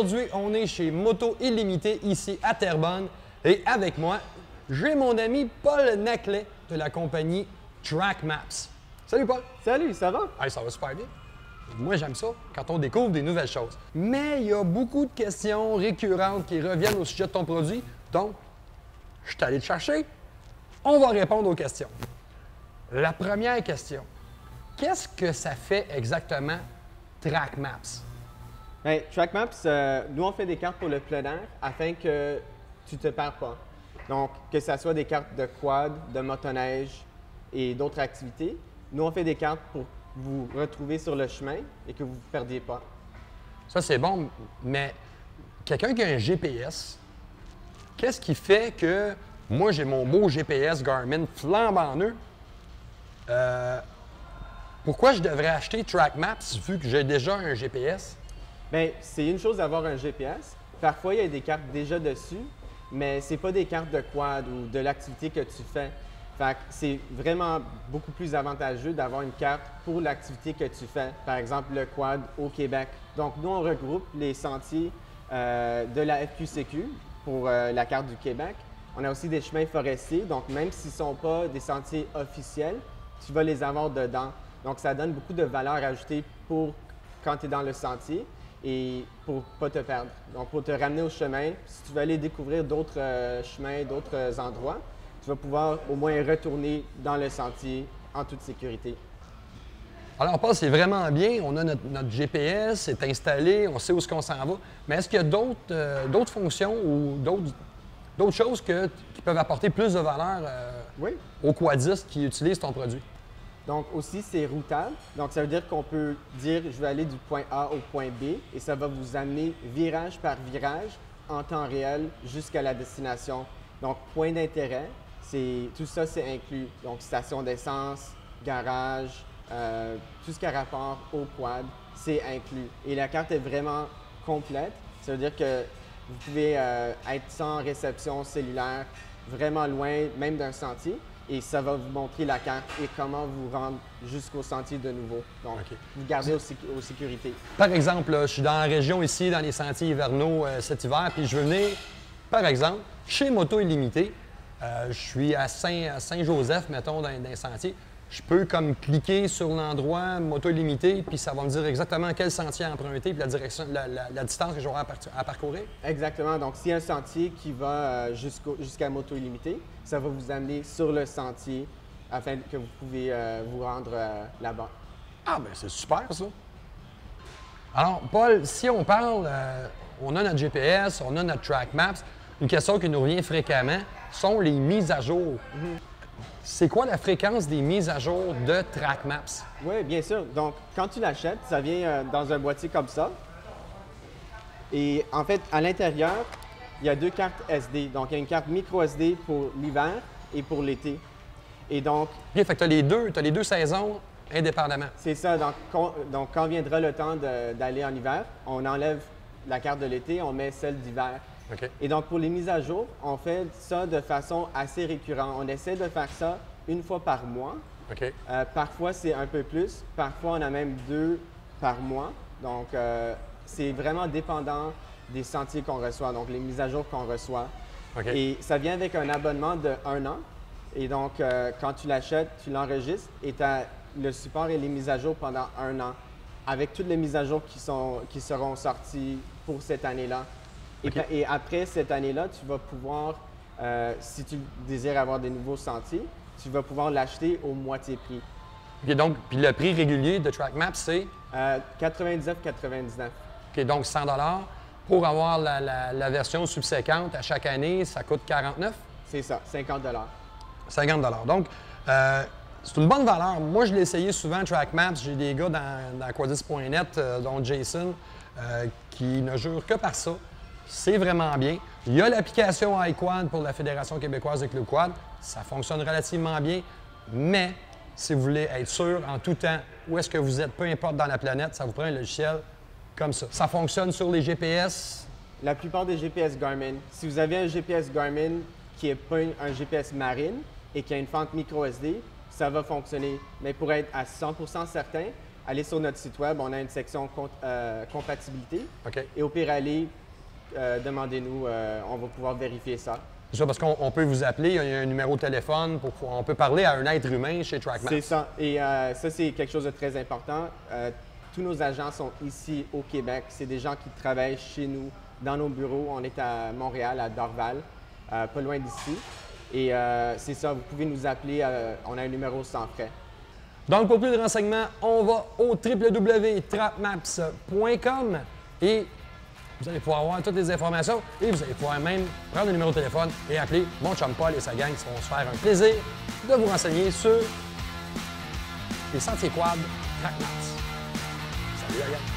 Aujourd'hui, on est chez Moto Illimité, ici à Terrebonne. Et avec moi, j'ai mon ami Paul Naclet de la compagnie TrackMaps. Salut Paul! Salut, ça va? Hey, ça va super bien. Moi, j'aime ça quand on découvre des nouvelles choses. Mais il y a beaucoup de questions récurrentes qui reviennent au sujet de ton produit. Donc, je suis allé te chercher. On va répondre aux questions. La première question. Qu'est-ce que ça fait exactement TrackMaps? Bien, TrackMaps, nous, on fait des cartes pour le plein air afin que tu ne te perds pas. Donc, que ce soit des cartes de quad, de motoneige et d'autres activités, nous, on fait des cartes pour vous retrouver sur le chemin et que vous ne vous perdiez pas. Ça, c'est bon, mais quelqu'un qui a un GPS, qu'est-ce qui fait que moi, j'ai mon beau GPS Garmin flambant neuf? Pourquoi je devrais acheter TrackMaps vu que j'ai déjà un GPS? Bien, c'est une chose d'avoir un GPS. Parfois, il y a des cartes déjà dessus, mais ce n'est pas des cartes de quad ou de l'activité que tu fais. Fait que c'est vraiment beaucoup plus avantageux d'avoir une carte pour l'activité que tu fais, par exemple le quad au Québec. Donc, nous, on regroupe les sentiers de la FQCQ pour la carte du Québec. On a aussi des chemins forestiers, donc même s'ils ne sont pas des sentiers officiels, tu vas les avoir dedans. Donc, ça donne beaucoup de valeur ajoutée pour quand tu es dans le sentier et pour ne pas te perdre. Donc, pour te ramener au chemin, si tu veux aller découvrir d'autres chemins, d'autres endroits, tu vas pouvoir au moins retourner dans le sentier en toute sécurité. Alors, Paul, c'est vraiment bien. On a notre GPS, c'est installé, on sait où est-ce qu'on s'en va. Mais est-ce qu'il y a d'autres fonctions ou d'autres choses qui peuvent apporter plus de valeur Oui. aux quadistes qui utilisent ton produit? Donc aussi, c'est routable. Donc ça veut dire qu'on peut dire je vais aller du point A au point B et ça va vous amener virage par virage en temps réel jusqu'à la destination. Donc point d'intérêt, tout ça c'est inclus. Donc station d'essence, garage, tout ce qui a rapport au quad, c'est inclus. Et la carte est vraiment complète. Ça veut dire que vous pouvez être sans réception cellulaire, vraiment loin même d'un sentier. Et ça va vous montrer la carte et comment vous rendre jusqu'au sentier de nouveau. Donc, vous gardez aux sécurités. Par exemple, là, je suis dans la région ici, dans les sentiers hivernaux cet hiver, puis je veux venir, par exemple, chez Moto Illimité. Je suis à Saint-Joseph, mettons, dans les sentiers. Je peux comme cliquer sur l'endroit Moto Illimité, puis ça va me dire exactement quel sentier emprunter, puis la direction, la distance que j'aurai à parcourir. Exactement. Donc, s'il y a un sentier qui va jusqu'à Moto Illimité, ça va vous amener sur le sentier afin que vous pouvez vous rendre là-bas. Ah, bien, c'est super, ça. Alors, Paul, si on parle, on a notre GPS, on a notre TrackMaps. Une question qui nous revient fréquemment sont les mises à jour. C'est quoi la fréquence des mises à jour de TrackMaps? Oui, bien sûr. Donc, quand tu l'achètes, ça vient dans un boîtier comme ça. Et en fait, à l'intérieur, il y a deux cartes SD. Donc, il y a une carte micro SD pour l'hiver et pour l'été. Et donc... Bien, fait que tu as les deux saisons indépendamment. C'est ça. Donc, quand viendra le temps d'aller en hiver, on enlève la carte de l'été, on met celle d'hiver. OK. Et donc, pour les mises à jour, on fait ça de façon assez récurrente. On essaie de faire ça une fois par mois. OK. Parfois, c'est un peu plus. Parfois, on a même 2 par mois. Donc, c'est vraiment dépendant des sentiers qu'on reçoit, donc les mises à jour qu'on reçoit. OK. Et ça vient avec un abonnement de 1 an. Et donc, quand tu l'achètes, tu l'enregistres et tu as le support et les mises à jour pendant 1 an, avec toutes les mises à jour qui seront sorties pour cette année-là. OK. Et après cette année-là, tu vas pouvoir, si tu désires avoir des nouveaux sentiers, tu vas pouvoir l'acheter au moitié prix. OK, donc, puis le prix régulier de TrackMaps, c'est? 99,99. OK, donc 100 $. Pour avoir la version subséquente à chaque année, ça coûte 49? C'est ça, 50 50 $. Donc, c'est une bonne valeur. Moi, je l'ai essayé souvent, TrackMaps. J'ai des gars dans quadis.net, dont Jason, qui ne jurent que par ça. C'est vraiment bien. Il y a l'application iQuad pour la Fédération québécoise de Club Quad. Ça fonctionne relativement bien, mais si vous voulez être sûr en tout temps où est-ce que vous êtes, peu importe dans la planète, ça vous prend un logiciel comme ça. Ça fonctionne sur les GPS? La plupart des GPS Garmin, si vous avez un GPS Garmin qui n'est pas un GPS marine et qui a une fente micro SD, ça va fonctionner. Mais pour être à 100% certain, allez sur notre site web, on a une section compatibilité. OK. Et au pire, allez, demandez-nous, on va pouvoir vérifier ça. C'est ça, parce qu'on peut vous appeler, il y a un numéro de téléphone, on peut parler à un être humain chez TrackMaps. C'est ça. Et ça, c'est quelque chose de très important. Tous nos agents sont ici au Québec. C'est des gens qui travaillent chez nous, dans nos bureaux. On est à Montréal, à Dorval, pas loin d'ici. Et c'est ça, vous pouvez nous appeler. On a un numéro sans frais. Donc, pour plus de renseignements, on va au www.trackmaps.com et vous allez pouvoir avoir toutes les informations et vous allez pouvoir même prendre le numéro de téléphone et appeler mon chum Paul et sa gang qui vont se faire un plaisir de vous renseigner sur les sentiers quad TrackMaps. Salut la gang!